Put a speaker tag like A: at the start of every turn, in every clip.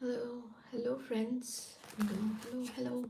A: Hello, hello friends. Hello, hello, hello.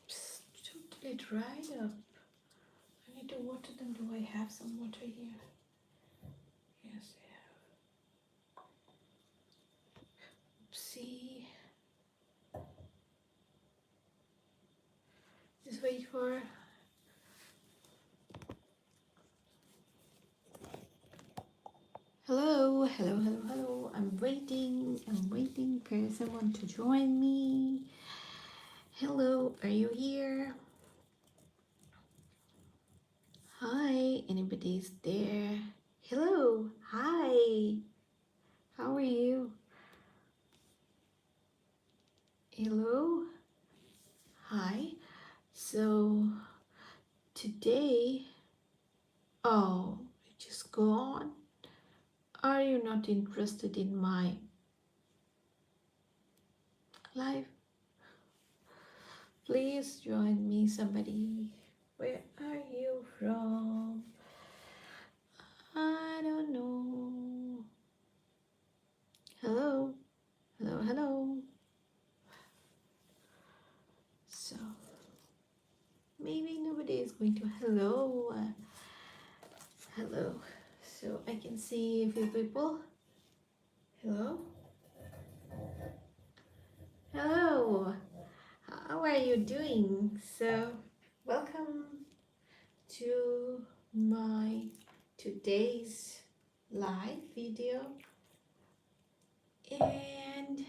A: Psst, totally dried up. I need to water them. Do I have some water here? Yes, I have. See, just wait for. Hello, hello, hello, hello. I'm waiting for someone to join me. Hello, are you here? Hi, anybody's there? Hello, hi. How are you? Hello, hi. So today, oh, you just go on. Are you not interested in my life? Please join me, somebody. Where are you from? I don't know. Hello, hello, hello. So maybe nobody is going to hello. Hello. So I can see a few people. Hello. Hello. How are you doing? So welcome to my today's live video, and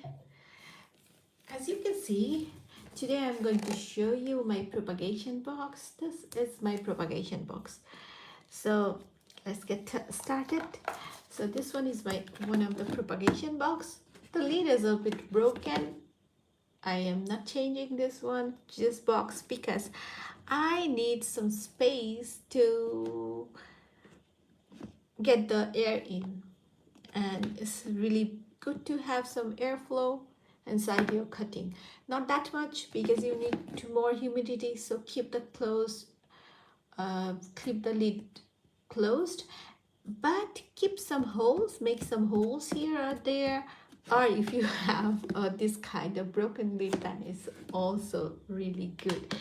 A: as you can see, today I'm going to show you my propagation box. This is my propagation box. So let's get started. So this one is my one of the propagation box. The lid is a bit broken. I am not changing this box because I need some space to get the air in, and it's really good to have some airflow inside your cutting. Not that much because you need more humidity, so keep the lid closed, but keep some holes, make some holes here or there, or if you have this kind of broken lid, then it's also really good.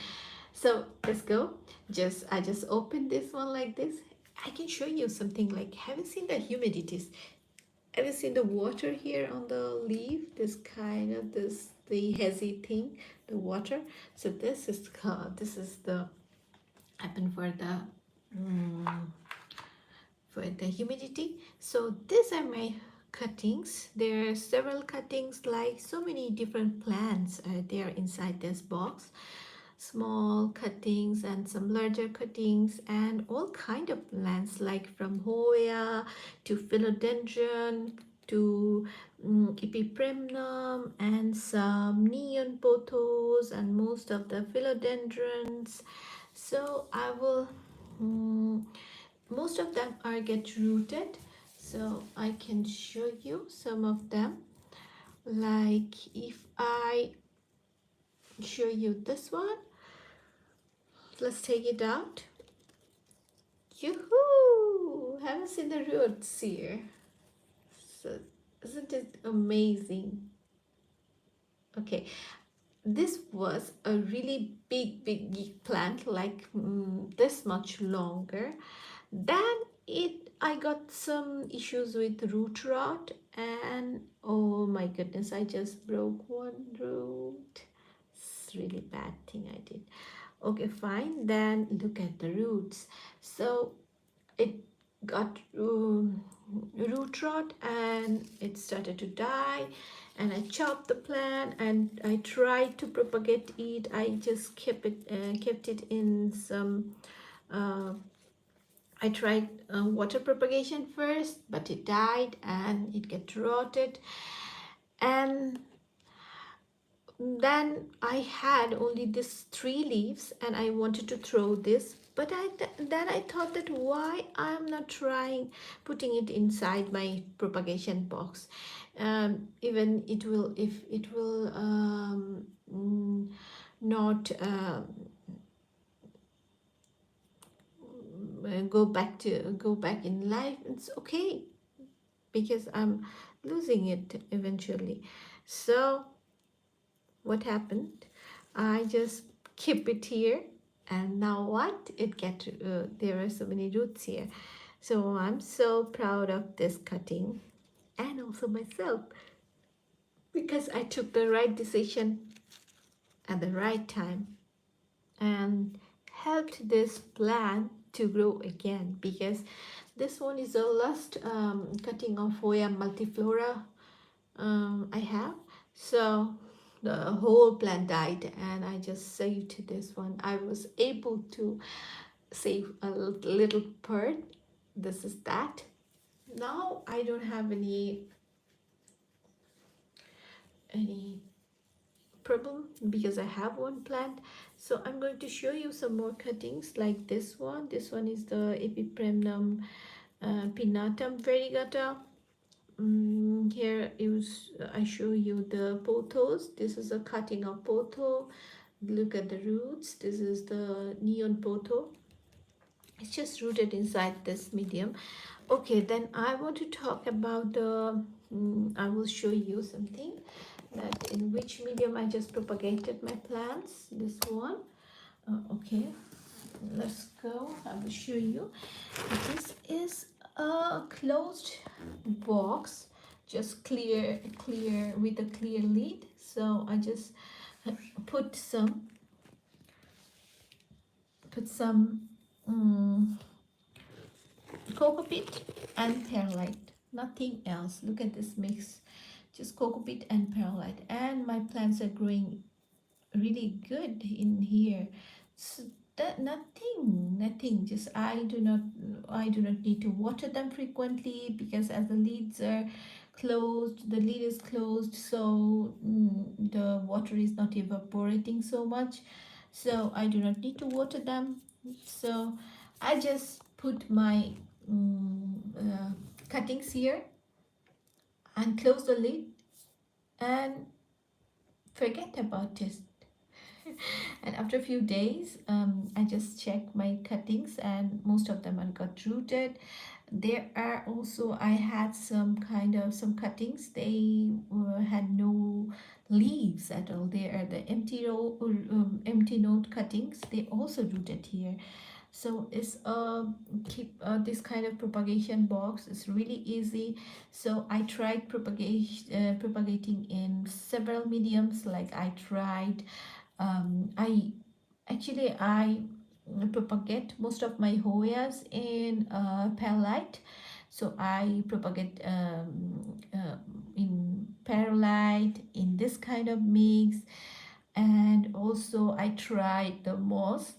A: So let's go. I just opened this one like this. I can show you something like, have you seen the humidities? Have you seen the water here on the leaf? The hazy thing, the water. So this is the happen for the humidity. So these are my cuttings. There are several cuttings, like so many different plants there inside this box. Small cuttings and some larger cuttings and all kind of plants, like from Hoya to philodendron to epipremnum and some neon pothos and most of the philodendrons. So I will most of them are get rooted, so I can show you some of them. Like if I show you this one, let's take it out. Yoo-hoo! Haven't seen the roots here. So isn't it amazing? Okay, this was a really big plant, like this much longer. Then I got some issues with root rot, and oh my goodness, I just broke one root. It's really bad thing I did. Okay, fine. Then look at the roots. So it got root rot and it started to die, and I chopped the plant and I tried to propagate it. I just kept it in some uh, I tried water propagation first, but it died and it get rotted. And then I had only these 3 leaves and I wanted to throw this, but then I thought that why I'm not trying putting it inside my propagation box. Even it will, if it will not go back in life, it's okay because I'm losing it eventually. So what happened? I just keep it here, and now what? There are so many roots here. So I'm so proud of this cutting and also myself because I took the right decision at the right time and helped this plant to grow again, because this one is the last cutting of Hoya multiflora I have. So the whole plant died and I just saved this one. I was able to save a little part. This is that. Now I don't have any problem because I have one plant. So I'm going to show you some more cuttings like this one. This one is the Epipremnum pinnatum variegata. Here is I show you the pothos. This is a cutting of potho. Look at the roots. This is the neon potho. It's just rooted inside this medium. Okay, then I want to talk about the I will show you something that in which medium I just propagated my plants. This one. Okay, let's go. I will show you. This is a closed box, just clear with a clear lid. So I just put some cocoa peat and perlite, nothing else. Look at this mix, just cocoa peat and perlite, and my plants are growing really good in here. So that nothing, just I do not need to water them frequently because as the lids are closed, the lid is closed, so the water is not evaporating so much, so I do not need to water them. So I just put my cuttings here and close the lid and forget about it. And after a few days, I just checked my cuttings and most of them are got rooted. There are also, I had some cuttings, they had no leaves at all. They are the empty node cuttings, they also rooted here. So it's keep this kind of propagation box is really easy. So I tried propagating in several mediums. Like I tried I propagate most of my Hoyas in perlite. So I propagate in perlite in this kind of mix, and also I tried the moss,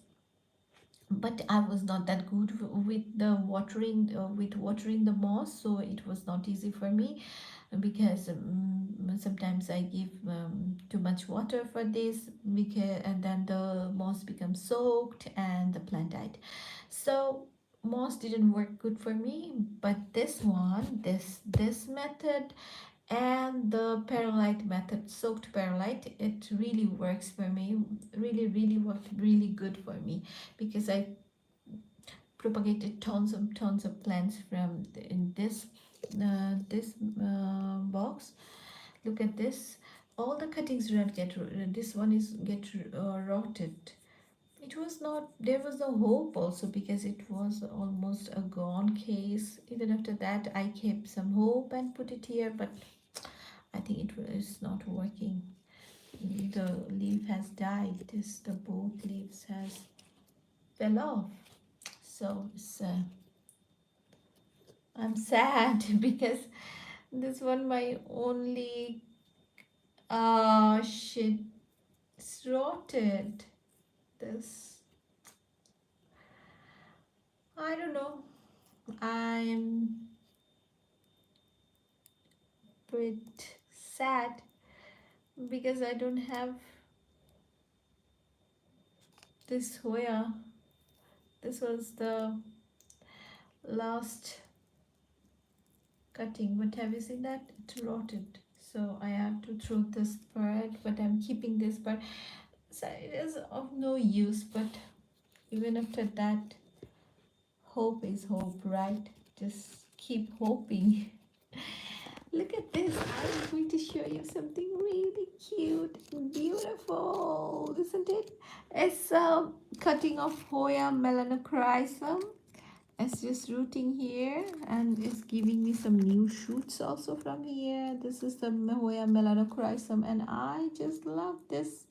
A: but I was not that good with the watering the moss, so it was not easy for me because sometimes I give too much water for this, because and then the moss becomes soaked and the plant died. So moss didn't work good for me, but this one, this method and the perlite method, soaked perlite, it really works for me, really worked really good for me, because I propagated tons of plants from in this box. Look at this, all the cuttings do not get this one is get rotted. It was not, there was no hope also because it was almost a gone case. Even after that I kept some hope and put it here, but I think it is not working. The leaf has died. The both leaves has fell off. So it's I'm sad because this one my only Oh shit, it's rotted. This, I don't know. I'm bit sad because I don't have this Hoya. This was the last cutting, but have you seen that? It's rotted. So I have to throw this part, but I'm keeping this part. So it is of no use, but even after that, hope is hope, right? Just keep hoping. Look at this. I'm going to show you something really cute and beautiful, isn't it? It's a cutting of Hoya melanochrysum. It's just rooting here and it's giving me some new shoots also from here. This is the Hoya melanochrysum and I just love this.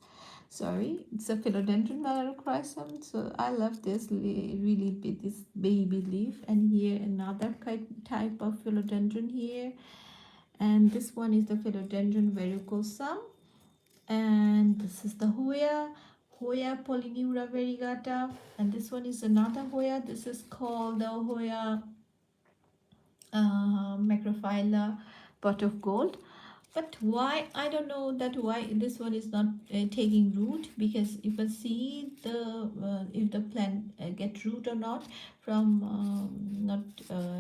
A: Sorry, it's a philodendron melanochrysum. So I love this really big, this baby leaf, and here another type of philodendron here, and this one is the philodendron verrucosum, and this is the Hoya polyneura variegata, and this one is another Hoya. This is called the Hoya macrophylla pot of gold. But why, I don't know that why this one is not taking root, because you can see the if the plant get root or not from not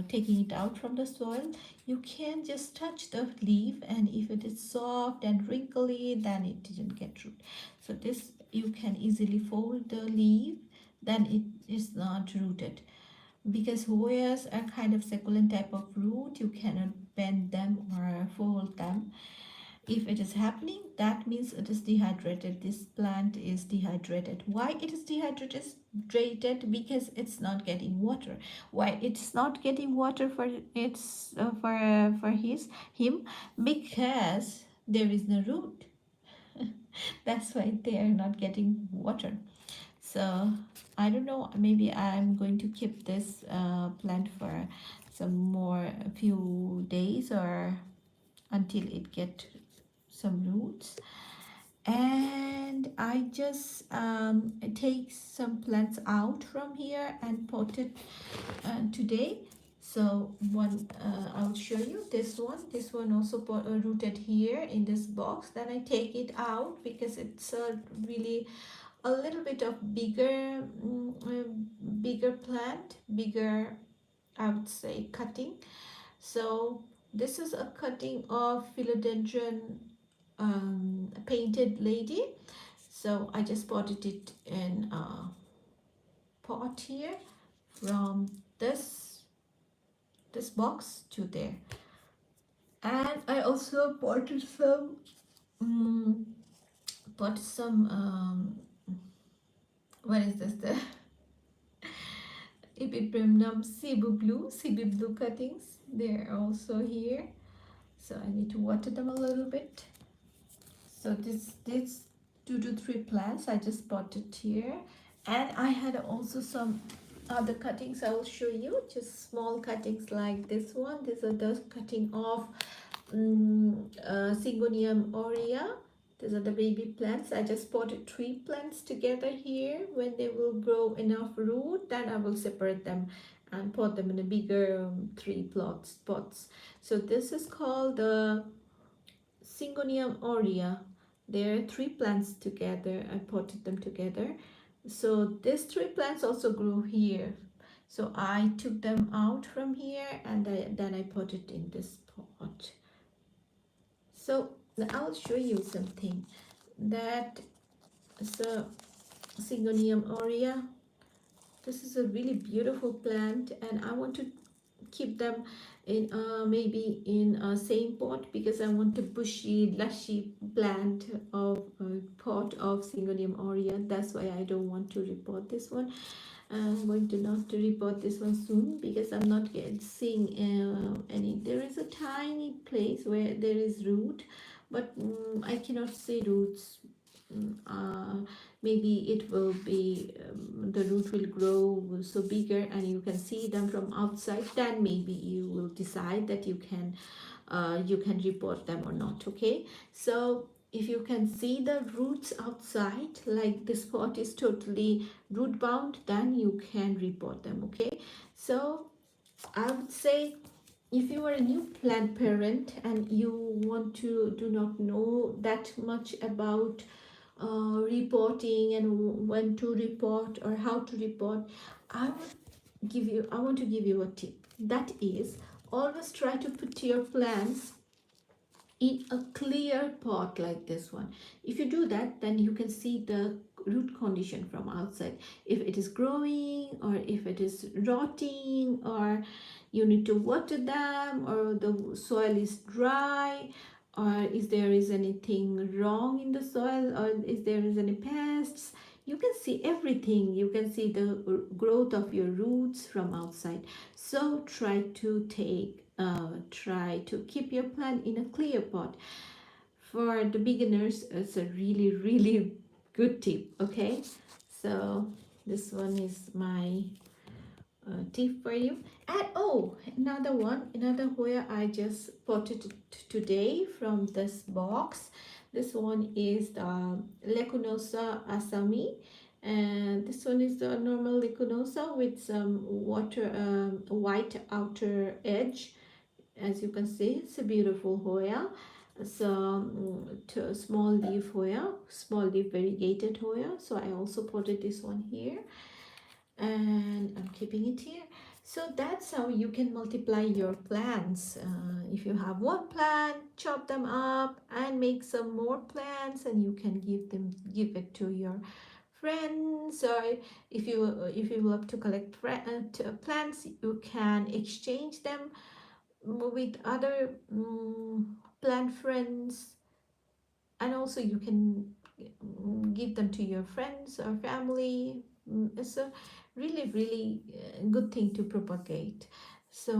A: taking it out from the soil. You can just touch the leaf, and if it is soft and wrinkly, then it didn't get root. So this, you can easily fold the leaf, then it is not rooted. Because Hoyas are kind of succulent type of root, you cannot bend them or fold them. If it is happening, that means it is dehydrated. This plant is dehydrated. Why it is dehydrated? Because it's not getting water. Why it's not getting water for its for him? Because there is no root. That's why they are not getting water. So I don't know, maybe I'm going to keep this plant for some more, a few days, or until it get some roots. And I just take some plants out from here and pot it today. So one, I'll show you this one. This one also rooted here in this box. Then I take it out because it's really a little bit of bigger bigger plant, bigger, I would say, cutting. So this is a cutting of philodendron painted lady. So I just potted it in a pot here from this box to there. And I also potted some what is this, the Epiprimnum Cebu blue cuttings. They're also here. So I need to water them a little bit. So this 2 to 3 plants I just potted here. And I had also some other cuttings I will show you, just small cuttings like this one. These are the cutting of Syngonium aurea. These are the baby plants. I just potted 3 plants together here. When they will grow enough root, then I will separate them and pot them in a bigger 3 pots. So this is called the Syngonium aurea. There are 3 plants together. I potted them together. So these 3 plants also grew here. So I took them out from here, and then I potted in this pot. So I'll show you something. That is a Syngonium aurea. This is a really beautiful plant, and I want to keep them in maybe in a same pot, because I want a bushy, lushy plant of pot of Syngonium aurea. That's why I don't want to repot this one. I'm going to not to repot this one soon, because I'm not seeing any. There is a tiny place where there is root, but I cannot see roots. Maybe it will be the root will grow so bigger and you can see them from outside. Then maybe you will decide that you can repot them or not. Okay, so if you can see the roots outside, like this pot is totally root bound, then you can repot them. Okay, so I would say if you are a new plant parent and you want to do not know that much about reporting and when to report or how to report, I want to give you a tip. That is, always try to put your plants in a clear pot like this one. If you do that, then you can see the root condition from outside, if it is growing or if it is rotting, or you need to water them, or the soil is dry, or is there is anything wrong in the soil, or is there is any pests. You can see everything. You can see the growth of your roots from outside. So try to keep your plant in a clear pot. For the beginners, it's a really good tip. Okay, so this one is my tip for you. And oh, another Hoya I just potted today from this box. This one is the Lecunosa asami, and this one is the normal Lecunosa with some white outer edge. As you can see, it's a beautiful Hoya. So small leaf Hoya, small leaf variegated Hoya. So I also potted this one here, and I'm keeping it here. So that's how you can multiply your plants. If you have one plant, chop them up and make some more plants, and you can give it to your friends. Or if you love to collect plants, you can exchange them with other plant friends, and also you can give them to your friends or family. It's a really good thing to propagate. So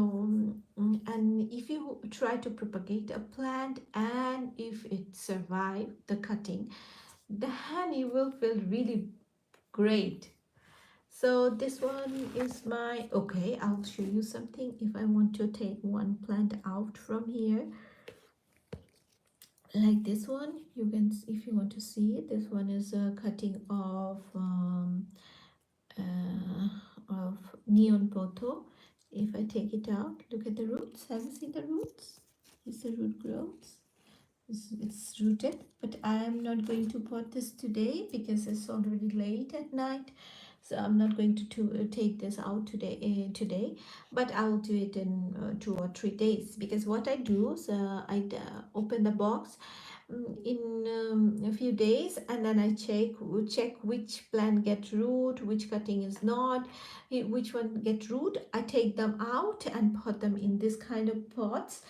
A: and if you try to propagate a plant and if it survive the cutting, the honey will feel really great. So this one is my, okay, I'll show you something. If I want to take one plant out from here, like this one, you can, if you want to see it, this one is a cutting of neon poto. If I take it out, look at the roots. Have you seen the roots? Is the root growth? It's rooted, but I am not going to pot this today because it's already late at night. So I'm not going to take this out today, but I'll do it in 2 or 3 days. Because what I do is I open the box in a few days, and then I check which plant get root, which cutting is not, which one get root. I take them out and put them in this kind of pots,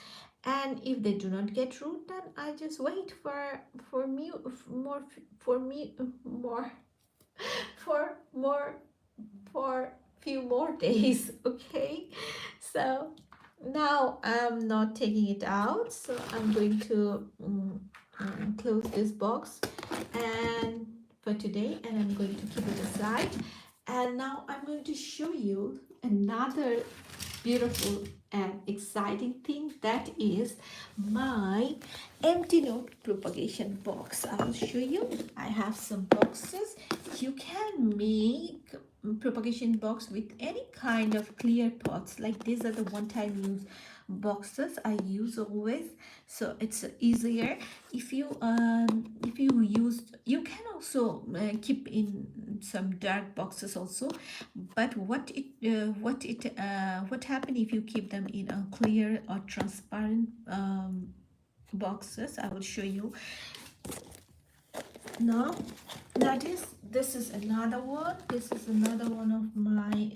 A: and if they do not get root, then I just wait for me more for me more for more for few more days. Okay, so now I'm not taking it out, so I'm going to close this box and for today, and I'm going to keep it aside. And now I'm going to show you another beautiful and exciting thing, that is my empty note propagation box. I'll show you. I have some boxes. You can make propagation box with any kind of clear pots. Like these are the one-time use boxes I use always, so it's easier. If you use, you can also keep in some dark boxes also, but what happen if you keep them in a clear or transparent boxes? I will show you now. This is another one. This is another one of my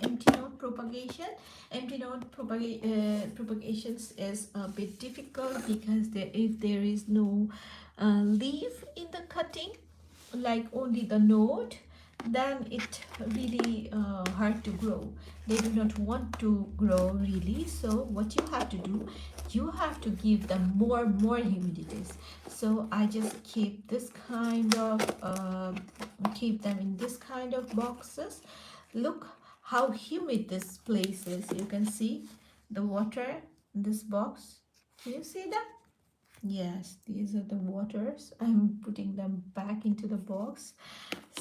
A: empty note propagation. Empty note propagations is a bit difficult because if there is no leaf in the cutting, like only the node, then it really hard to grow. They do not want to grow really. So what you have to do, you have to give them more humidities. So I just keep this kind of keep them in this kind of boxes. Look how humid this place is. You can see the water in this box. Can you see that? Yes, these are the waters. I'm putting them back into the box.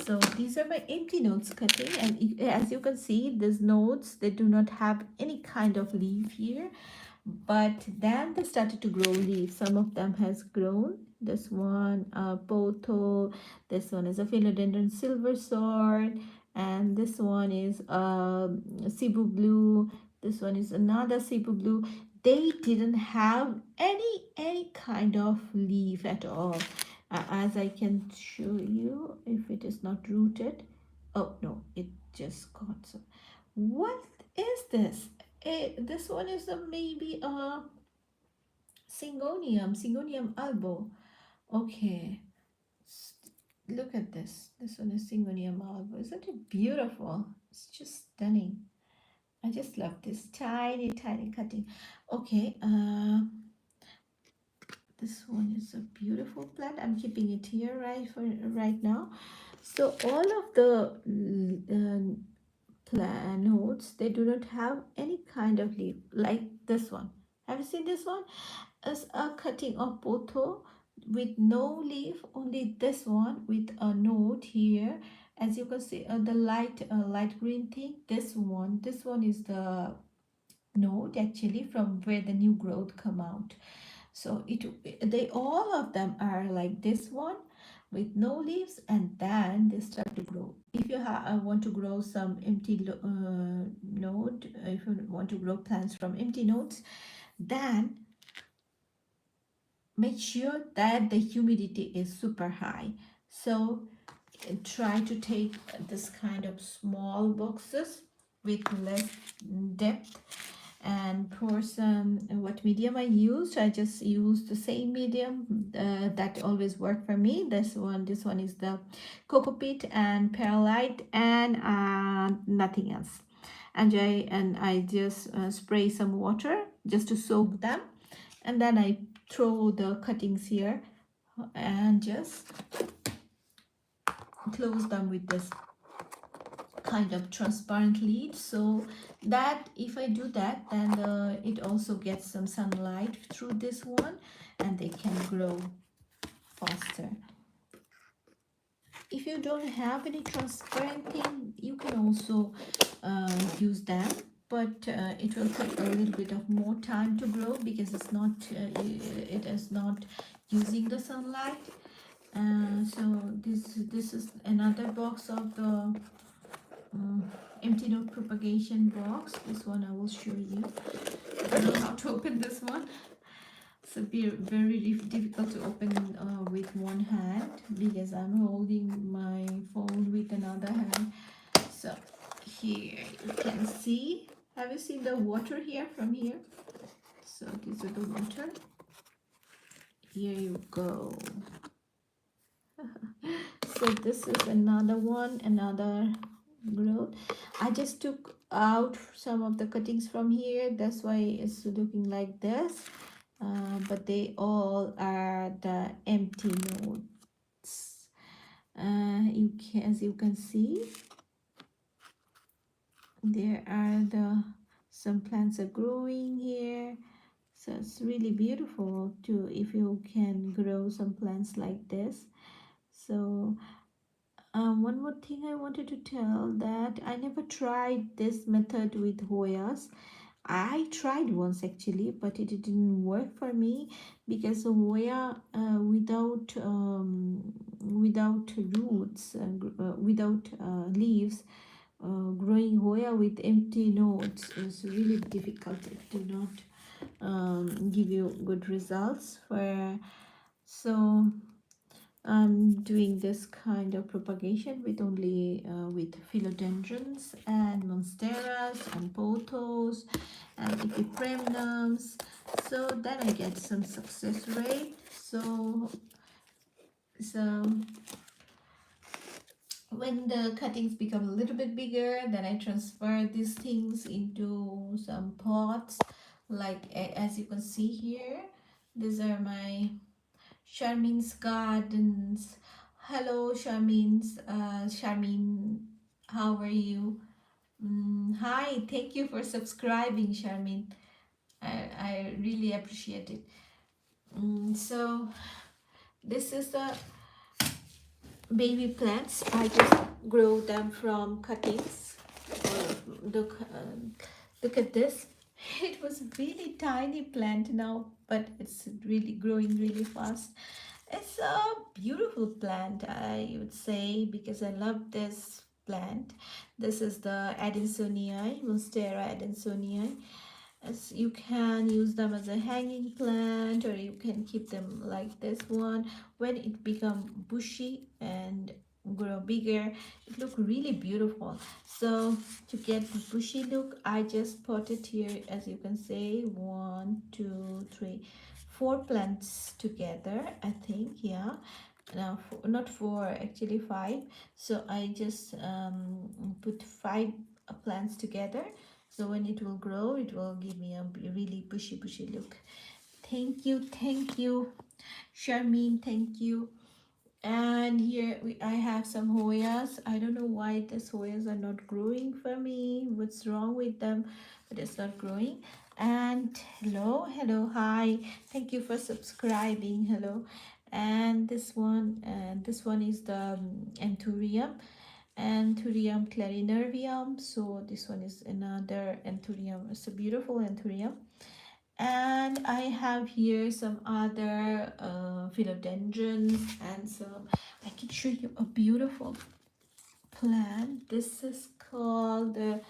A: So these are my empty notes cutting, and as you can see, these notes, they do not have any kind of leaf here, but then they started to grow leaves. Some of them has grown. This one, Poto. This one is a philodendron silver sword, and this one is Cebu blue. This one is another Cebu blue. They didn't have any kind of leaf at all. As I can show you, if it is not rooted. Oh no, it just got some. What is this? This one is maybe a Syngonium albo. Okay, look at this. This one is Syngonium albo. Isn't it beautiful? It's just stunning. I just love this tiny, tiny cutting. Okay, this one is a beautiful plant. I'm keeping it here right now. So all of the notes, they do not have any kind of leaf like this one. Have you seen this one? As a cutting of Poto with no leaf, only this one with a note here. As you can see, the light green thing, this one is the node actually from where the new growth come out. So they all of them are like this one with no leaves, and then they start to grow. If you want to grow some empty node, if you want to grow plants from empty nodes, then make sure that the humidity is super high. So try to take this kind of small boxes with less depth, and pour some, what medium I used. I just used the same medium that always worked for me. This one is the cocoa peat and perlite, and nothing else. And I just spray some water just to soak them, and then I throw the cuttings here and just close them with this kind of transparent lid, so that if I do that, then it also gets some sunlight through this one, and they can grow faster. If you don't have any transparent thing, you can also use them, but it will take a little bit of more time to grow because it is not using the sunlight. So this is another box of the empty node propagation box. This one I will show you. I don't know how to open this one. It's very difficult to open with one hand because I'm holding my phone with another hand. So here you can see. Have you seen the water here from here? So these are the water. Here you go. So this is another one, another growth. I just took out some of the cuttings from here, that's why it's looking like this, but they all are the empty nodes. As you can see, there are some plants are growing here. So it's really beautiful too if you can grow some plants like this. So one more thing I wanted to tell, that I never tried this method with Hoyas. I tried once actually, but it didn't work for me because a Hoya without roots, without leaves, growing Hoya with empty nodes is really difficult. It do not give you good results. So I'm doing this kind of propagation with only with philodendrons and monsteras and pothos and epipremnums. So then I get some success rate. So when the cuttings become a little bit bigger, then I transfer these things into some pots, like as you can see here. These are my Charmin's Gardens. Hello, Charmin's. Charmin, how are you? Hi, thank you for subscribing, Charmin. I really appreciate it. So this is the baby plants. I just grow them from cuttings. Look, look at this. It was a really tiny plant now, but it's really growing really fast. It's a beautiful plant, I would say, because I love this plant. This is the Adansonii, Monstera Adansonii. As you can use them as a hanging plant, or you can keep them like this one. When it become bushy and grow bigger, it look really beautiful. So to get the bushy look, I just potted here, as you can see, 1 2 3 4 plants together, I think. Yeah, now not 4, actually 5. So I just put 5 plants together, so when it will grow, it will give me a really bushy look. Thank you, Charmaine, thank you. And here I have some Hoyas. I don't know why these Hoyas are not growing for me. What's wrong with them? But it's not growing. And hello, hi. Thank you for subscribing. Hello. And this one is the Anthurium. Anthurium clarinervium. So this one is another Anthurium. It's a beautiful Anthurium. And I have here some other philodendrons and some. I can show you a beautiful plant. This is called the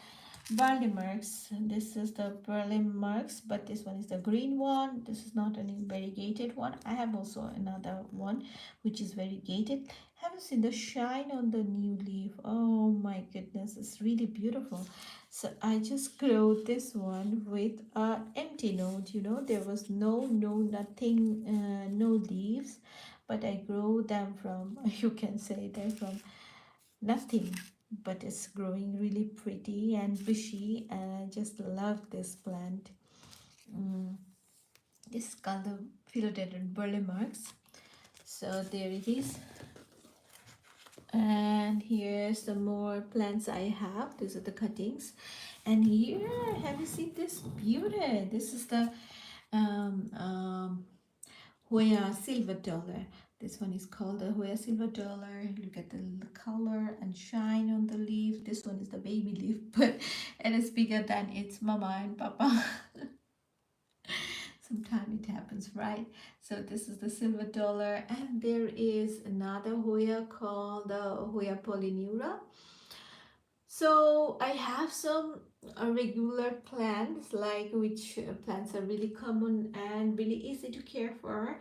A: Barleymarks. This is the Barleymarks, but this one is the green one. This is not an variegated one. I have also another one which is variegated. Have you seen the shine on the new leaf? Oh my goodness, it's really beautiful. So I just grow this one with a empty node. You know, there was nothing, no leaves, but I grow them from, you can say they're from nothing, but it's growing really pretty and bushy, and I just love this plant. This is called the philodendron Burlemarks. So there it is. And here's some more plants I have. These are the cuttings. And here, have you seen this beauty? This is the um, um, Hoya silver dollar. This one is called the Hoya silver dollar. Look at the color and shine on the leaf. This one is the baby leaf, but it is bigger than its mama and papa. Sometimes it happens, right? So this is the silver dollar, and there is another Hoya called the Hoya polyneura. So I have some regular plants, like which plants are really common and really easy to care for.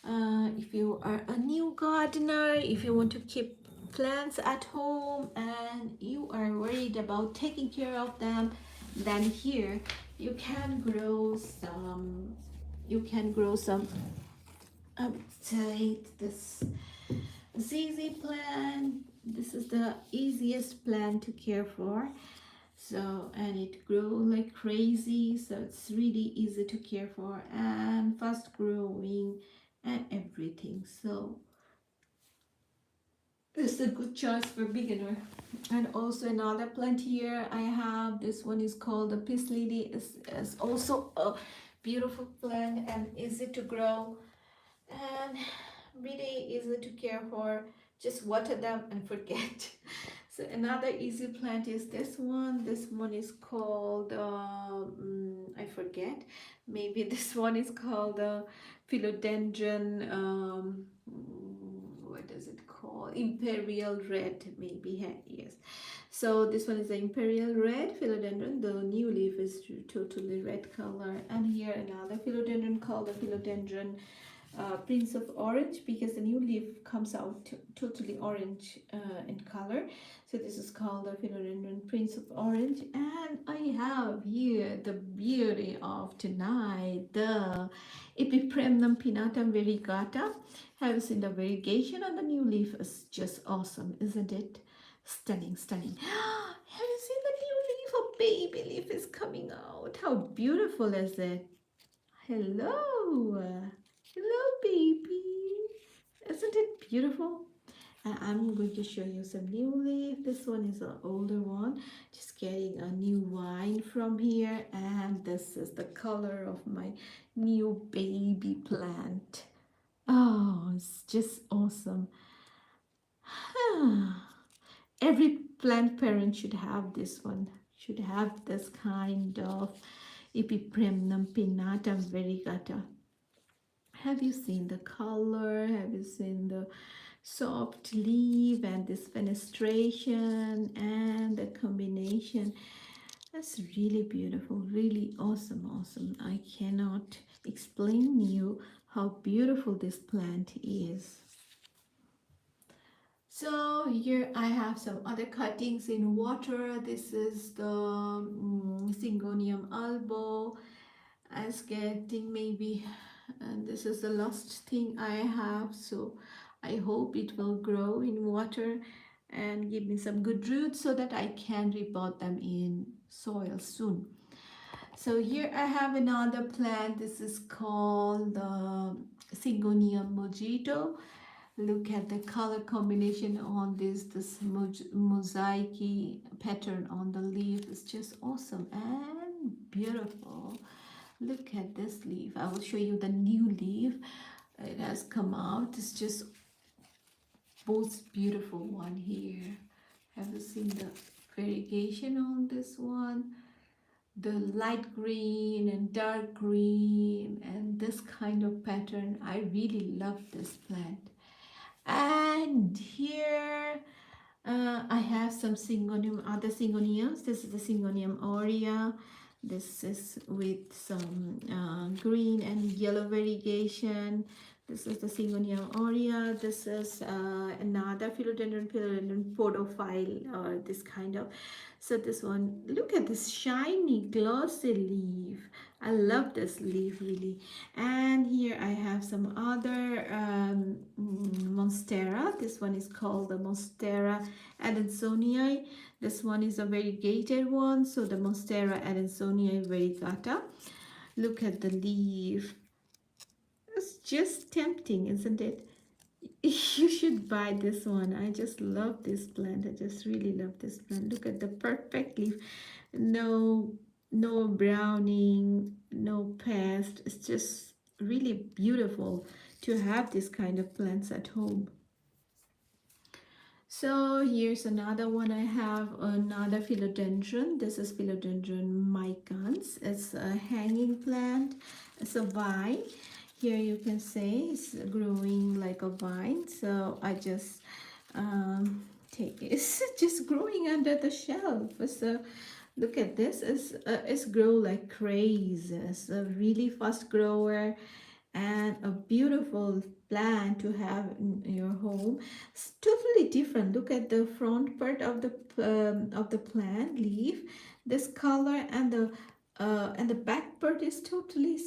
A: If you are a new gardener, if you want to keep plants at home and you are worried about taking care of them, then here you can grow some. You can grow some. Take this ZZ plant. This is the easiest plant to care for. So, and it grows like crazy, so it's really easy to care for and fast growing and everything. So it's a good choice for beginner. And also another plant here I have, this one is called the peace lily. Is also a beautiful plant and easy to grow and really easy to care for. Just water them and forget. So another easy plant is this one. This one is called I forget. Maybe this one is called philodendron. What does it call? Imperial red, maybe. Yes. So this one is the imperial red philodendron. The new leaf is totally red color. And here another philodendron called the philodendron Prince of Orange, because the new leaf comes out totally orange in color. So this is called the philodendron Prince of Orange. And I have here the beauty of tonight, the Epipremnum pinnatum variegata. Have you seen the variegation on the new leaf? Is just awesome, isn't it? Stunning, stunning. Have you seen the new leaf? A baby leaf is coming out. How beautiful is it? Hello. Hello, baby. Isn't it beautiful? And I'm going to show you some new leaf. This one is an older one. Just getting a new vine from here. And this is the color of my new baby plant. Oh, it's just awesome. Every plant parent should have this one. Should have this kind of Epipremnum pinnatum variegata. Have you seen the color? Have you seen the soft leaf and this fenestration and the combination? That's really beautiful, really awesome, awesome. I cannot explain you how beautiful this plant is. So here I have some other cuttings in water. This is the Syngonium albo. I was getting maybe, and this is the last thing I have. So I hope it will grow in water and give me some good roots so that I can repot them in soil soon. So here I have another plant. This is called the Syngonium mojito. Look at the color combination on this mosaic pattern on the leaf is just awesome and beautiful. Look at this leaf. I will show you the new leaf. It has come out. It's just most beautiful one here. Have you seen the variegation on this one? The light green and dark green and this kind of pattern. I really love this plant. And here I have some syngonium, other syngoniums. This is the Syngonium aurea. This is with some green and yellow variegation. This is the Syngonium aurea. This is another philodendron podophile, or this kind of. So this one, look at this shiny glossy leaf. I love this leaf really. And here I have some other monstera. This one is called the Monstera adansonii. This one is a variegated one, so the Monstera adansonii variegata. Look at the leaf. It's just tempting, isn't it? You should buy this one. I just love this plant. I just really love this plant. Look at the perfect leaf. No browning, no pest. It's just really beautiful to have this kind of plants at home. So here's another one. I have another philodendron. This is philodendron micans. It's a hanging plant. It's a vine. Here you can say it's growing like a vine. So I just take it. It's just growing under the shelf. So look at this. It's grow like crazy. It's a really fast grower and a beautiful plant to have in your home. It's totally different. Look at the front part of the plant leaf. This color and the back part is totally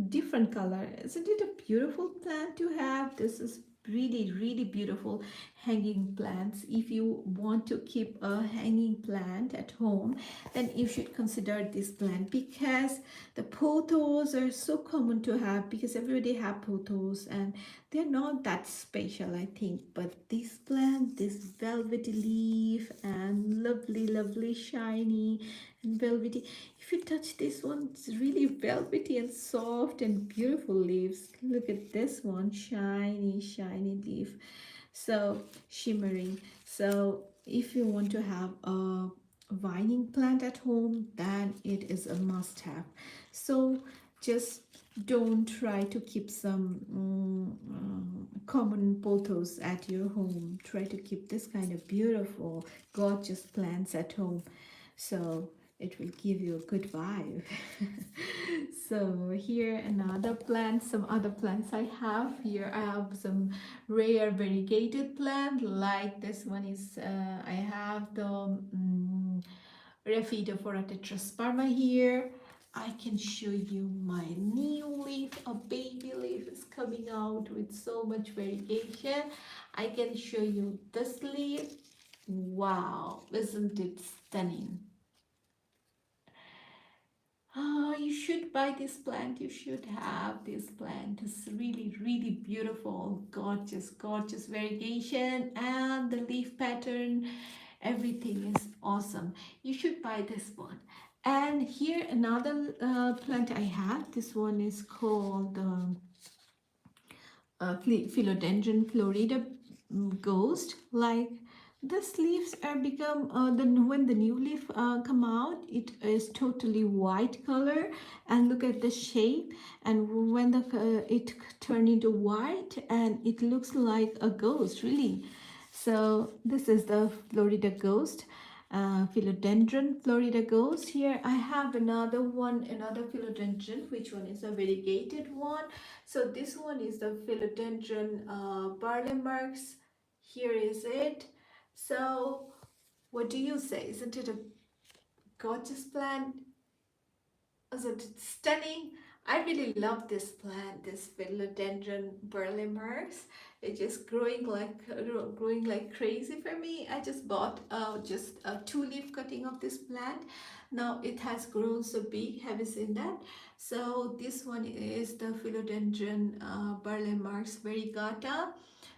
A: different color. Isn't it a beautiful plant to have? This is really beautiful hanging plants. If you want to keep a hanging plant at home, then you should consider this plant, because the pothos are so common to have, because everybody have pothos and they're not that special, I think. But this plant, this velvety leaf and lovely shiny and velvety, if you touch this one, it's really velvety and soft and beautiful leaves. Look at this one, shiny leaf, so shimmering. So if you want to have a vining plant at home, then it is a must have. So just don't try to keep some common pothos at your home. Try to keep this kind of beautiful gorgeous plants at home, so it will give you a good vibe. So here another plant, some other plants I have. Here I have some rare variegated plant, like this one is I have the Rhaphidophora tetrasperma here. I can show you my new leaf. A baby leaf is coming out with so much variegation. I can show you this leaf. Wow, isn't it stunning? You should buy this plant. You should have this plant. It's really, really beautiful, gorgeous, gorgeous variegation, and the leaf pattern, everything is awesome. You should buy this one. And here another plant I have. This one is called philodendron florida ghost. Like these leaves are become when the new leaf come out, it is totally white color, and look at the shape. And when the it turn into white, and it looks like a ghost, really. So this is the Florida ghost, philodendron Florida ghost. Here I have another one, another philodendron, which one is a variegated one. So this one is the philodendron Barleymarks. Here is it. So what do you say? Isn't it a gorgeous plant? Isn't it stunning? I really love this plant, this philodendron Barleymarks. It's just growing like crazy for me. I just bought just a two-leaf cutting of this plant. Now it has grown so big. Have you seen that? So this one is the philodendron Barleymarks variegata.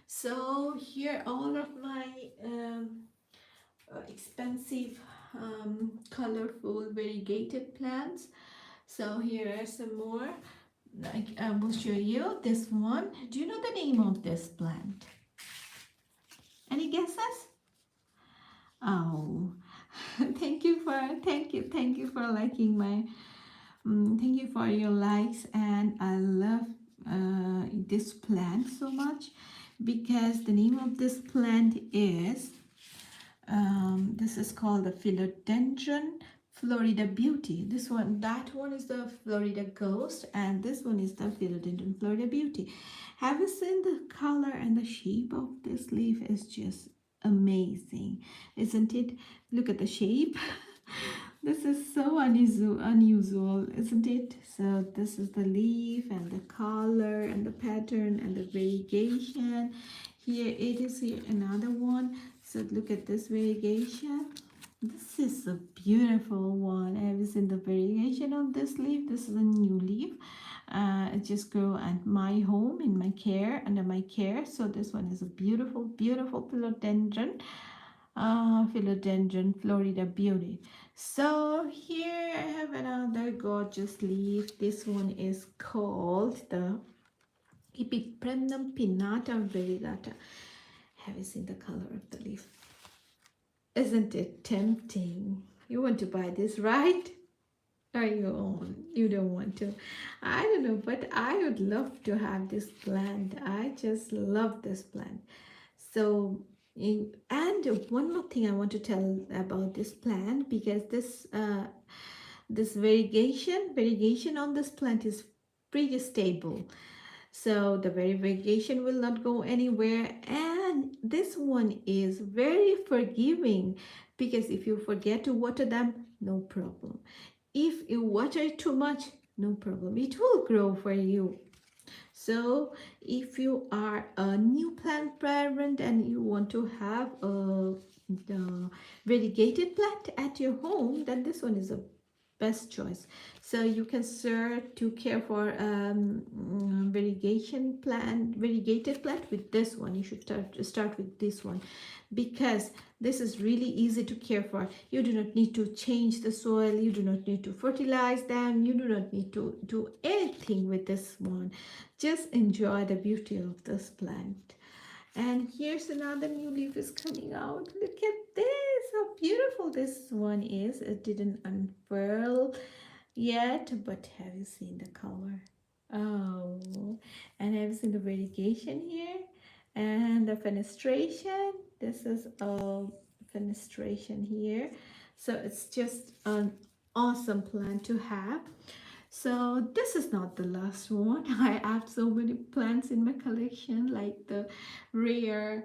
A: So here all of my expensive colorful variegated plants. So here are some more. Like I will show you this one. Do you know the name of this plant? Any guesses? Oh, thank you for liking my thank you for your likes. And I love this plant so much because the name of this plant is this is called the philodendron Florida Beauty. This one, that one is the Florida Ghost, and this one is the philodendron Florida Beauty. Have you seen the color and the shape of this leaf? Is just amazing, isn't it? Look at the shape. This is so unusual, isn't it? So this is the leaf and the color and the pattern and the variegation. Here it is, here another one. So look at this variegation. This is a beautiful one. Have you seen the variegation of this leaf? This is a new leaf. It just grew at my home in my care, under my care. So this one is a beautiful, beautiful philodendron. Philodendron Florida Beauty. So here I have another gorgeous leaf. This one is called the Epipremnum pinnata variegata. Have you seen the color of the leaf? Isn't it tempting? You want to buy this, right? Or you don't want to? I don't know, but I would love to have this plant. I just love this plant. So, and one more thing I want to tell about this plant, because this variegation on this plant is pretty stable. So the variegation will not go anywhere, and this one is very forgiving, because if you forget to water them, no problem. If you water it too much, no problem, it will grow for you. So if you are a new plant parent and you want to have a variegated plant at your home, then this one is a best choice. So you can start to care for variegated plant with this one. You should start with this one, because this is really easy to care for. You do not need to change the soil, you do not need to fertilize them, you do not need to do anything with this one. Just enjoy the beauty of this plant. And here's another new leaf is coming out. Look at this, how beautiful this one is. It didn't unfurl yet, but have you seen the color? Oh, and have you seen the variegation here? And the fenestration. This is a fenestration here. So it's just an awesome plant to have. So this is not the last one. I have so many plants in my collection, like the rare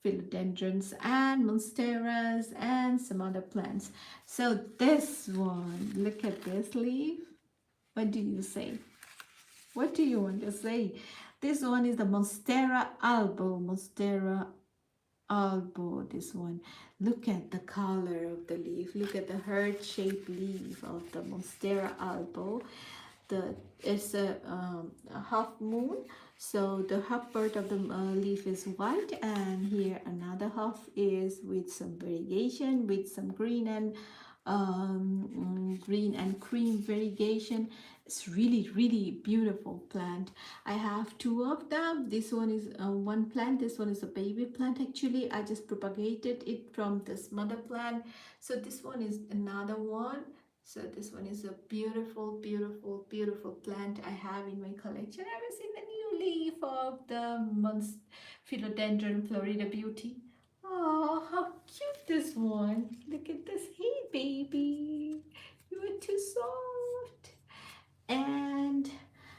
A: philodendrons and monsteras and some other plants. So this one, look at this leaf. What do you say? What do you want to say? This one is the Monstera albo, Monstera elbow. This one, look at the color of the leaf, look at the heart-shaped leaf of the monstera elbow. The It's a half moon, so the half part of the leaf is white, and here another half is with some variegation, with some green and cream variegation. It's really beautiful plant. I have two of them. This one is one plant, this one is a baby plant. Actually, I just propagated it from this mother plant. So this one is another one. So this one is a beautiful plant I have in my collection. Have you seen the new leaf of the Philodendron Florida Beauty? Oh, how cute this one. Look at this. Hey, baby. You are too soft. And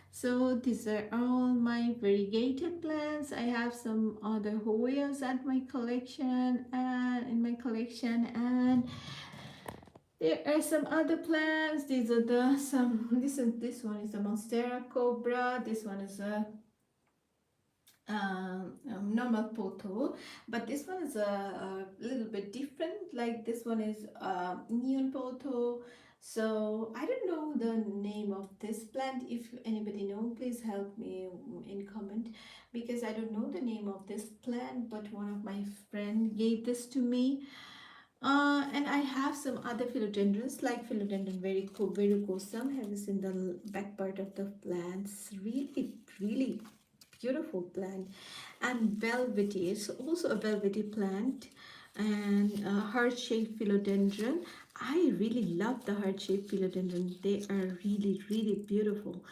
A: so these are all my variegated plants. I have some other Hoyas at my collection and in my collection, and there are some other plants. These are the some. This one is a Monstera cobra. This one is a normal poto, but this one is a little bit different. Like this one is neon poto. So I don't know the name of this plant. If anybody know, please help me in comment, because I don't know the name of this plant, but one of my friend gave this to me. And I have some other philodendrons, like philodendron verrucosum. Have you seen the back part of the plants? Really beautiful plant. And velvety, it's also a velvety plant. And heart-shaped philodendron. I really love the heart-shaped philodendron. They are really beautiful.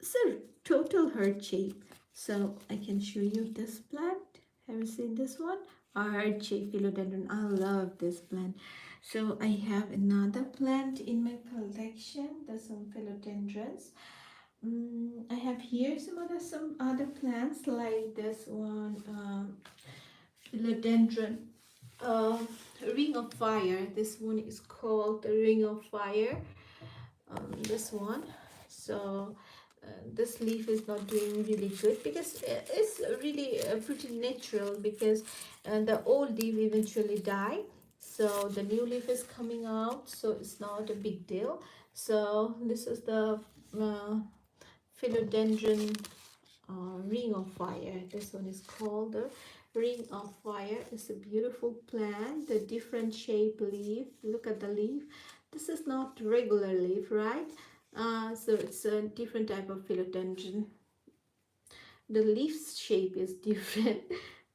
A: It's a total heart shape. So I can show you this plant. Have you seen this one? Heart-shaped philodendron. I love this plant. So I have another plant in my collection. There's some philodendrons. I have here some other plants like this one, philodendron, uh, ring of fire. This one is called the ring of fire. This one. So this leaf is not doing really good because it's really pretty natural, because the old leaf eventually die. So the new leaf is coming out, so it's not a big deal. So this is the philodendron ring of fire. This one is called the ring of fire. It's a beautiful plant, the different shape leaf. Look at the leaf. This is not regular leaf, right? So it's a different type of philodendron. The leaf shape is different.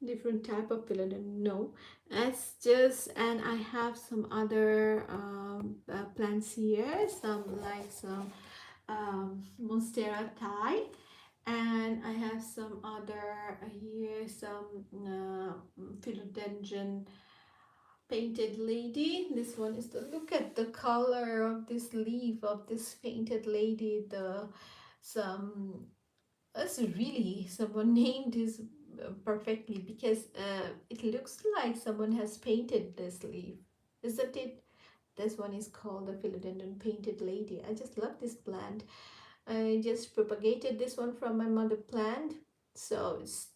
A: Different type of philodendron. No, it's just, and I have some other plants here, some like some monstera thai, and I have some other here, some philodendron painted lady. This one is the, look at the color of this leaf of this painted lady. The some It's really someone named this perfectly, because it looks like someone has painted this leaf, isn't it? This one is called the philodendron painted lady. I just love this plant. I just propagated this one from my mother plant, so it's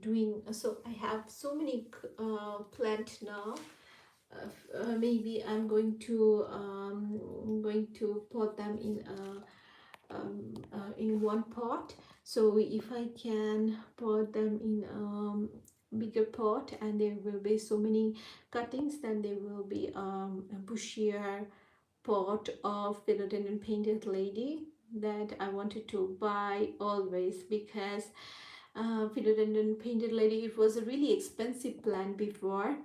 A: doing. So I have so many plant now. Maybe I'm going to pot them in one pot. So if I can pot them in bigger pot, and there will be so many cuttings, then there will be a bushier pot of philodendron painted lady that I wanted to buy always, because philodendron painted lady, it was a really expensive plant before,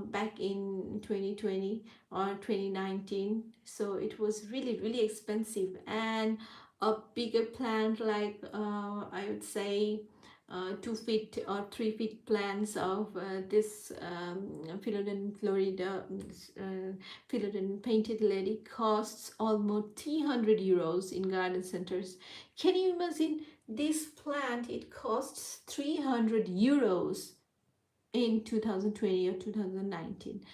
A: back in 2020 or 2019. So it was really expensive, and a bigger plant like I would say 2 feet or 3 feet plants of this philodendron Florida philodendron painted lady costs almost 300 euros in garden centers. Can you imagine? This plant, it costs 300 euros in 2020 or 2019.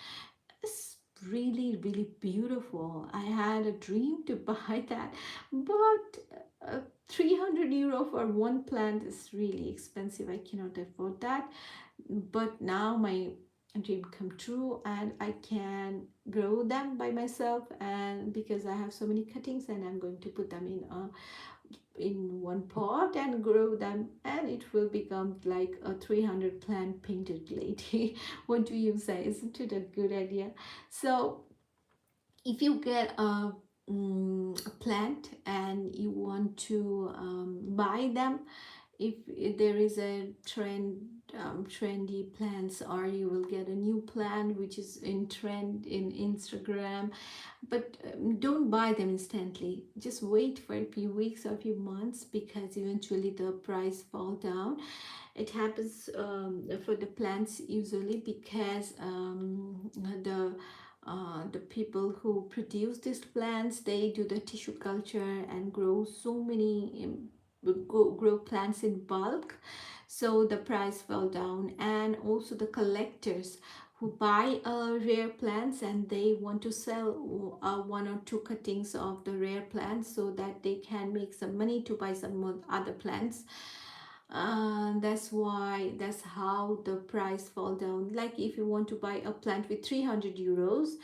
A: It's really beautiful. I had a dream to buy that, but 300 euro for one plant is really expensive. I cannot afford that. But now my dream come true, and I can grow them by myself, and because I have so many cuttings, and I'm going to put them in one pot and grow them, and it will become like a 300 plant painted lady. What do you say? Isn't it a good idea? So if you get a plant and you want to buy them, if there is a trendy plants, or you will get a new plant which is in trend in Instagram, but don't buy them instantly. Just wait for a few weeks or a few months, because eventually the price fall down. It happens for the plants usually because the people who produce these plants, they do the tissue culture and grow so many grow plants in bulk, so the price fell down. And also the collectors who buy rare plants, and they want to sell one or two cuttings of the rare plants so that they can make some money to buy some more other plants. That's how the price fall down. Like if you want to buy a plant with 300 euros,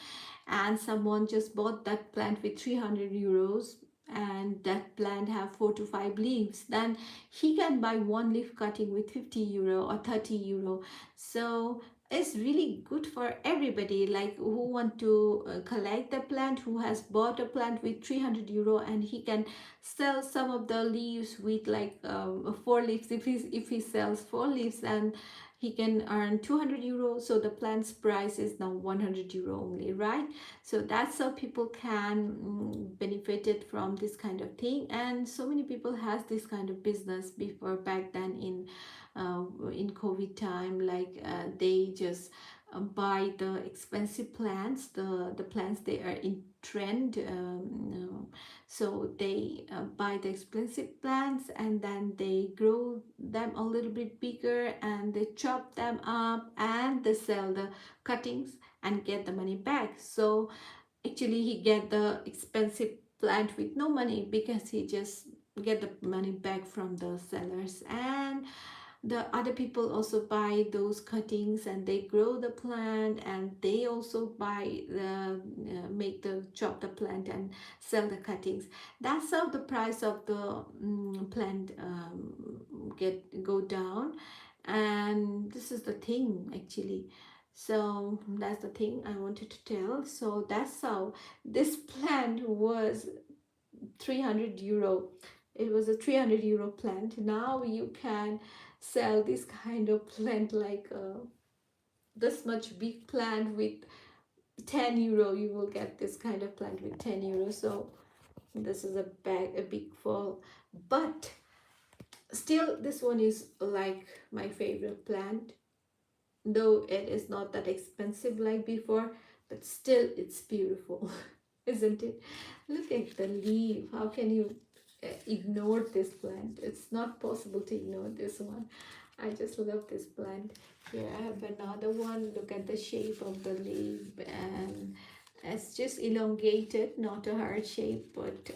A: and someone just bought that plant with 300 euros, and that plant have 4 to 5 leaves, then he can buy one leaf cutting with 50 euro or 30 euro. So it's really good for everybody, like who want to collect the plant, who has bought a plant with 300 euro, and he can sell some of the leaves with like 4 leaves. If he sells 4 leaves, and he can earn 200 euro. So the plant's price is now 100 euro only, right? So that's how people can benefited from this kind of thing. And so many people has this kind of business before, back then in COVID time. Like they just buy the expensive plants, the plants they are in trend. So they buy the expensive plants, and then they grow them a little bit bigger, and they chop them up, and they sell the cuttings and get the money back. So actually he get the expensive plant with no money, because he just get the money back from the sellers. And the other people also buy those cuttings, and they grow the plant, and they also buy the make the chop the plant and sell the cuttings. That's how the price of the plant get go down. And this is the thing actually. So that's the thing I wanted to tell. So that's how this plant was 300 euro. It was a 300 euro plant. Now you can sell this kind of plant, like this much big plant with 10 euro. You will get this kind of plant with 10 euro. So this is a big fall. But still, this one is like my favorite plant, though it is not that expensive like before, but still it's beautiful. Isn't it? Look at the leaf. How can you ignore this plant? It's not possible to ignore this one. I just love this plant. Here I have another one. Look at the shape of the leaf, and it's just elongated, not a heart shape, but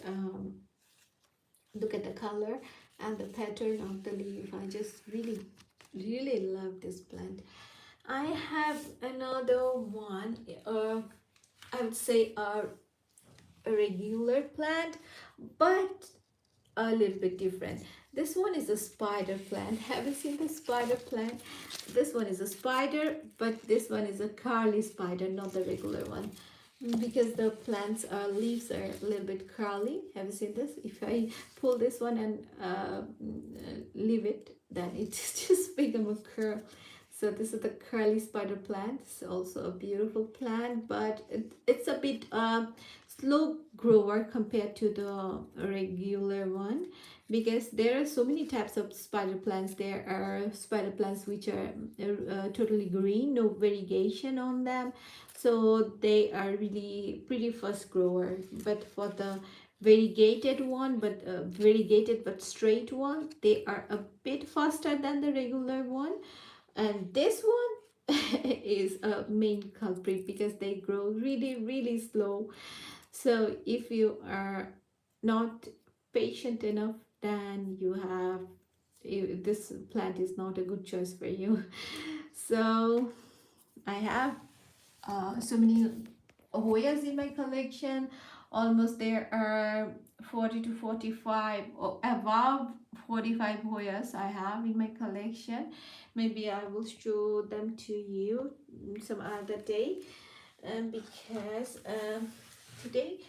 A: look at the color and the pattern of the leaf. I just really love this plant. I have another one, I would say a regular plant, but a little bit different. This one is a spider plant. Have you seen the spider plant? This one is a spider, but this one is a curly spider, not the regular one. Because the plants leaves are a little bit curly. Have you seen this? If I pull this one and leave it, then it just become a curl. So this is the curly spider plant. It's also a beautiful plant, but it's a bit slow grower compared to the regular one, because there are so many types of spider plants. There are spider plants which are totally green, no variegation on them, so they are really pretty fast grower. But for the variegated but straight one, they are a bit faster than the regular one. And this one is a main culprit, because they grow really slow. So if you are not patient enough, then you have this plant is not a good choice for you. So I have so many Hoyas in my collection. Almost there are 40 to 45 or above 45 Hoyas I have in my collection. Maybe I will show them to you some other day, because today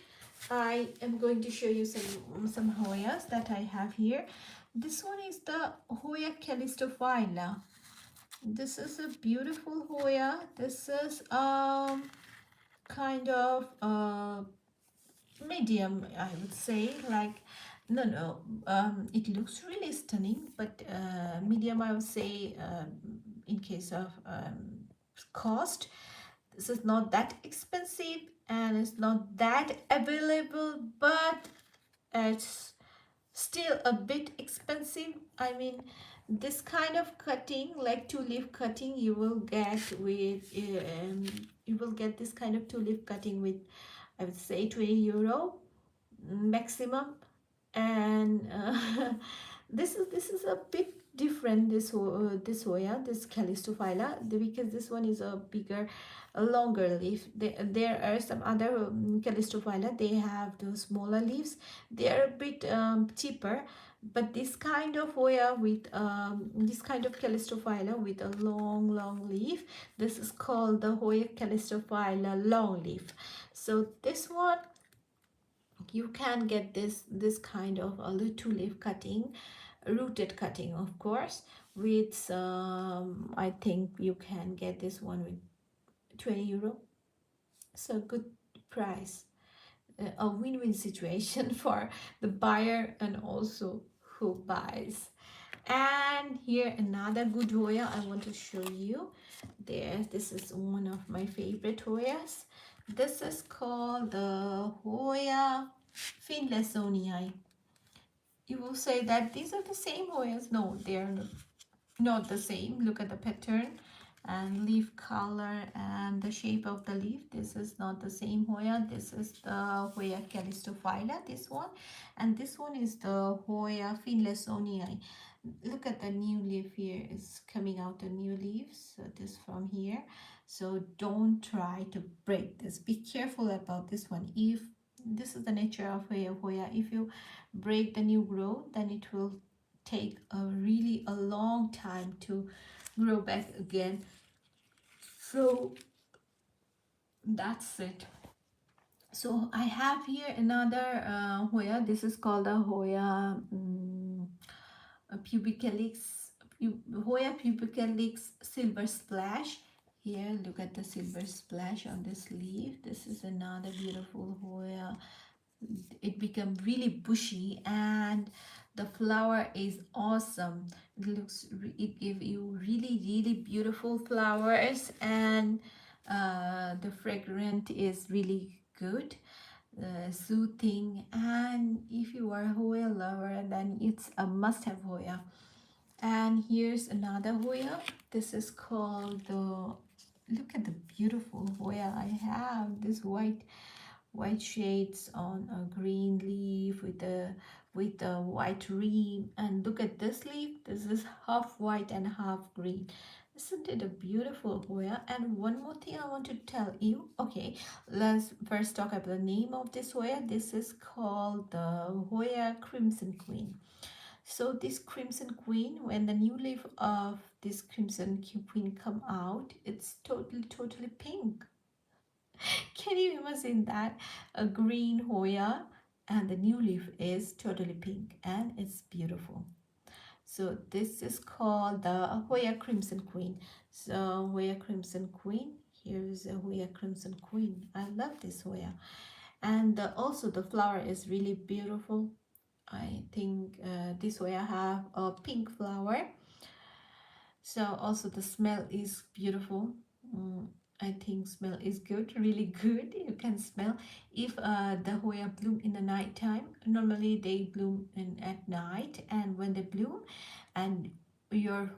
A: I am going to show you some Hoyas that I have here. This one is the Hoya calistophylla. This is a beautiful Hoya. This is kind of medium, I would say. Like, no, it looks really stunning, but medium, I would say, in case of cost. This is not that expensive and it's not that available, but it's still a bit expensive. I mean, this kind of cutting, like two-leaf cutting, you will get with you will get this kind of two-leaf cutting with, I would say, 20 euro maximum. And this is a bit different, this Hoya, this calistophylla, because this one is a bigger, a longer leaf. There are some other calistophylla, they have those smaller leaves. They are a bit cheaper, but this kind of Hoya with this kind of calistophylla with a long leaf, this is called the Hoya calistophylla long leaf. So this one, you can get this kind of a two leaf cutting, rooted cutting, of course, with some, I think you can get this one with 20 euro. So good price, a win-win situation for the buyer and also who buys. And here another good Hoya I want to show you. This is one of my favorite Hoyas. This is called the Hoya Finlaysonii. You will say that these are the same Hoyas. No, they are not the same. Look at the pattern and leaf color and the shape of the leaf. This is not the same Hoya. This is the Hoya calistophylla, this one, and this one is the Hoya Finlaysonii. Look at the new leaf here. It's coming out a new leaf. So this from here. So don't try to break this. Be careful about this one. If this is the nature of Hoya, if you break the new growth, then it will take a long time to grow back again. So that's it. So I have here another Hoya. This is called a Hoya pubicalix, Hoya pubicalix silver splash. Here, look at the silver splash on this leaf. This is another beautiful Hoya. It become really bushy and the flower is awesome. It give you really beautiful flowers, and the fragrance is really good, soothing. And if you are a Hoya lover, then it's a must-have Hoya. And here's another Hoya. This is called the, look at the beautiful Hoya I have. This white shades on a green leaf with a white rim. And look at this leaf. This is half white and half green. Isn't it a beautiful Hoya? And one more thing I want to tell you. Okay, let's first talk about the name of this Hoya. This is called the Hoya Crimson Queen. So this Crimson Queen, when the new leaf of this Crimson Queen come out, it's totally pink. Can you imagine that? A green Hoya and the new leaf is totally pink and it's beautiful. So this is called the Hoya Crimson Queen. So Hoya Crimson Queen, here's a Hoya Crimson Queen. I love this Hoya. And also the flower is really beautiful. I think this Hoya have a pink flower. So also the smell is beautiful. I think smell is good, really good. You can smell if the Hoya bloom in the night time. Normally they bloom at night, and when they bloom, and your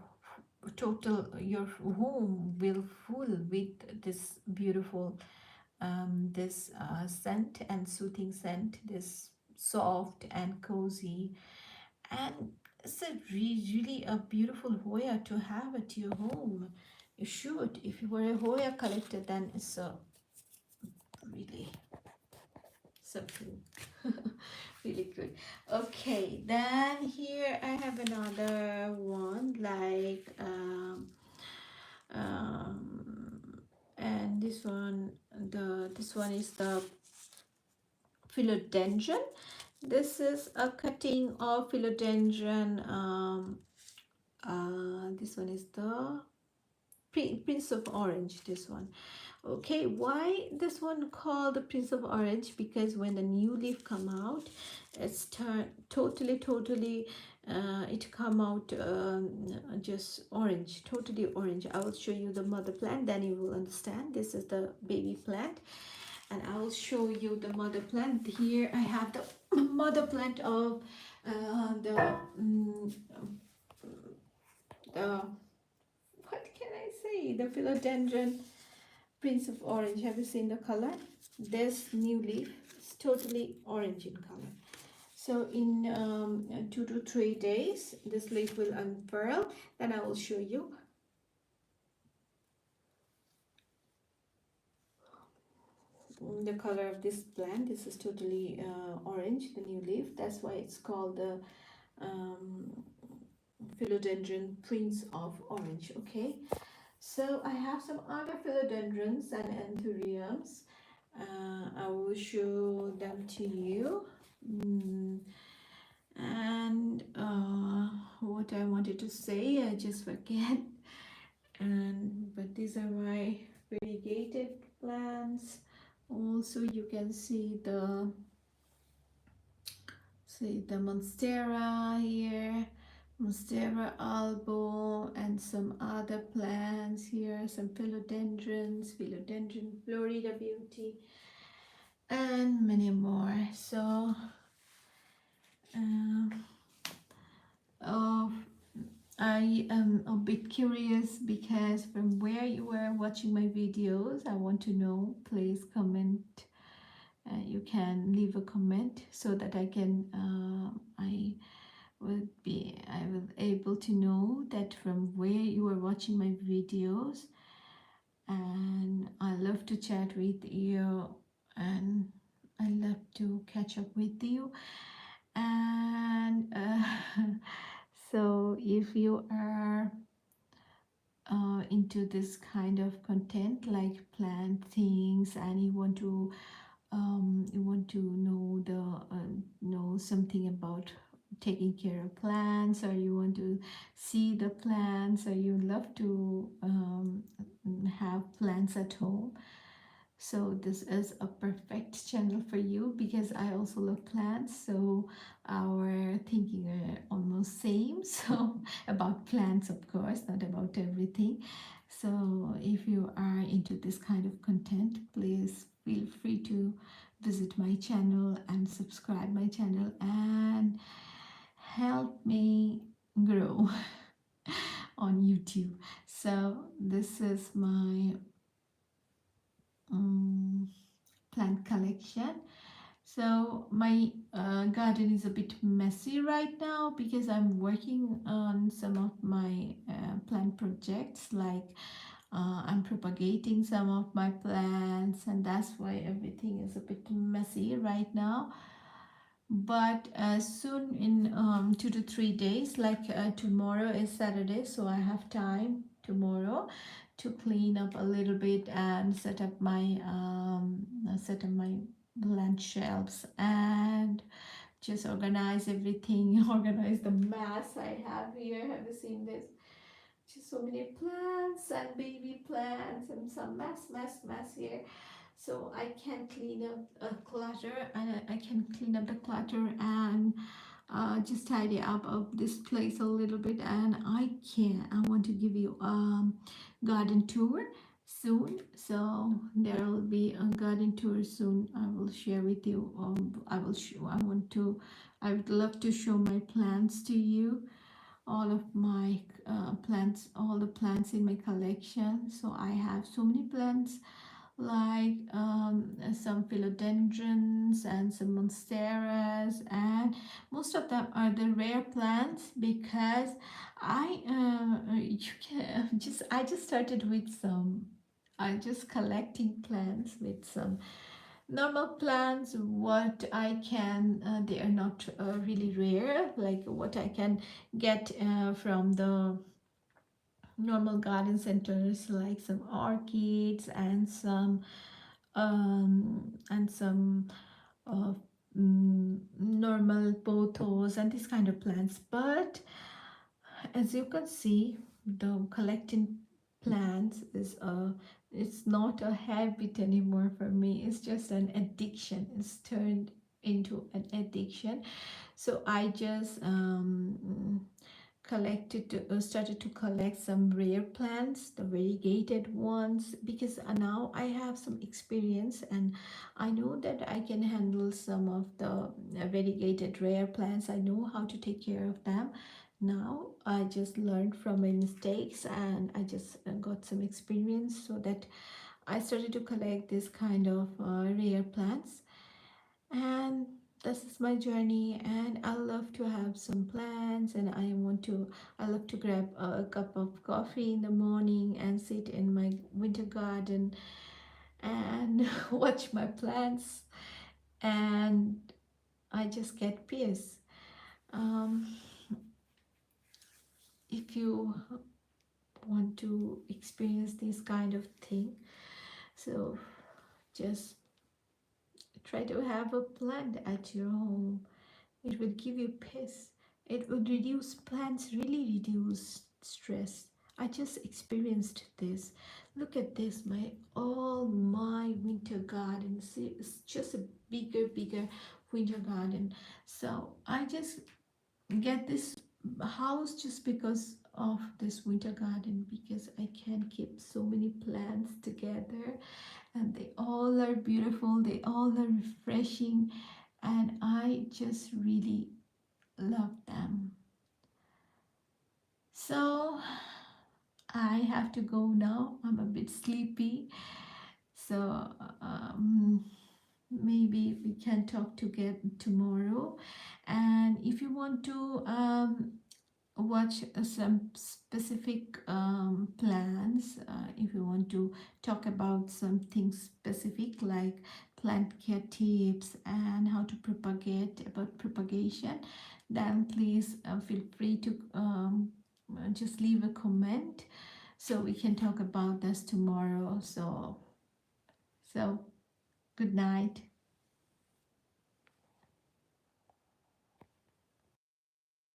A: your home will full with this beautiful this scent and soothing scent, this soft and cozy And it's a really a beautiful Hoya to have at your home. You should. If you were a Hoya collector, then it's a really something really good. Okay, then here I have another one like and this one is the philodendron. This is a cutting of philodendron. This one is the Prince of Orange. This one. Okay, why this one called the Prince of Orange? Because when the new leaf come out, it's totally it come out just orange, totally orange. I will show you the mother plant, then you will understand. This is the baby plant, and I will show you the mother plant. Here I have the mother plant of the what can I say? The philodendron Prince of Orange. Have you seen the color? This new leaf is totally orange in color. So in 2 to 3 days, this leaf will unfurl. Then I will show you. The color of this plant. This is totally orange, the new leaf. That's why it's called the philodendron Prince of Orange. Okay. So I have some other philodendrons and anthuriums. I will show them to you. And what I wanted to say, I just forget. But these are my variegated plants. Also, you can see the monstera here, monstera albo, and some other plants here, some philodendron Florida Beauty, and many more. So oh, I am a bit curious because from where you were watching my videos, I want to know. Please comment. You can leave a comment so that I can I will able to know that from where you are watching my videos, and I love to chat with you, and I love to catch up with you. And so if you are into this kind of content like plant things, and you want to know something about taking care of plants, or you want to see the plants, or you love to have plants at home, so this is a perfect channel for you, because I also love plants. So our thinking are almost same. So about plants, of course, not about everything. So if you are into this kind of content, please feel free to visit my channel and subscribe my channel and help me grow on YouTube. So this is my plant collection. So my garden is a bit messy right now because I'm working on some of my plant projects, like I'm propagating some of my plants, and that's why everything is a bit messy right now. But soon, in 2 to 3 days, like tomorrow is Saturday, so I have time tomorrow to clean up a little bit and set up my plant shelves, and just organize everything, organize the mess I have here. Have you seen this? Just so many plants and baby plants and some mess here. So I can clean up clutter, and I can clean up the clutter and just tidy up of this place a little bit. And I want to give you garden tour soon. So there will be a garden tour soon. I will share with you. I would love to show my plants to you, all of my plants, all the plants in my collection. So I have so many plants like some philodendrons and some monsteras, and most of them are the rare plants because I just started with some. I just collecting plants with some normal plants what I can they are not really rare, like what I can get from the normal garden centers, like some orchids and some uh, normal pothos and this kind of plants. But as you can see, the collecting plants is a it's not a habit anymore for me. It's just an addiction. It's turned into an addiction. So I just started to collect some rare plants, the variegated ones, because now I have some experience and I know that I can handle some of the variegated rare plants. I know how to take care of them. Now I just learned from my mistakes and I just got some experience, so that I started to collect this kind of rare plants. And this is my journey, and I love to have some plants, and I love to grab a cup of coffee in the morning and sit in my winter garden and watch my plants, and I just get peace. um, if you want to experience this kind of thing, so just try to have a plant at your home. It will give you peace. It will reduce plants, really reduce stress. I just experienced this. Look at this, my winter garden. See, it's just a bigger winter garden. So I just get this house just because of this winter garden, because I can keep so many plants together and they all are beautiful, they all are refreshing, and I just really love them. So I have to go now. I'm a bit sleepy. So maybe we can talk together tomorrow. And if you want to watch some specific plans, if you want to talk about something specific like plant care tips and how to propagate, about propagation, then please feel free to just leave a comment so we can talk about this tomorrow. So good night.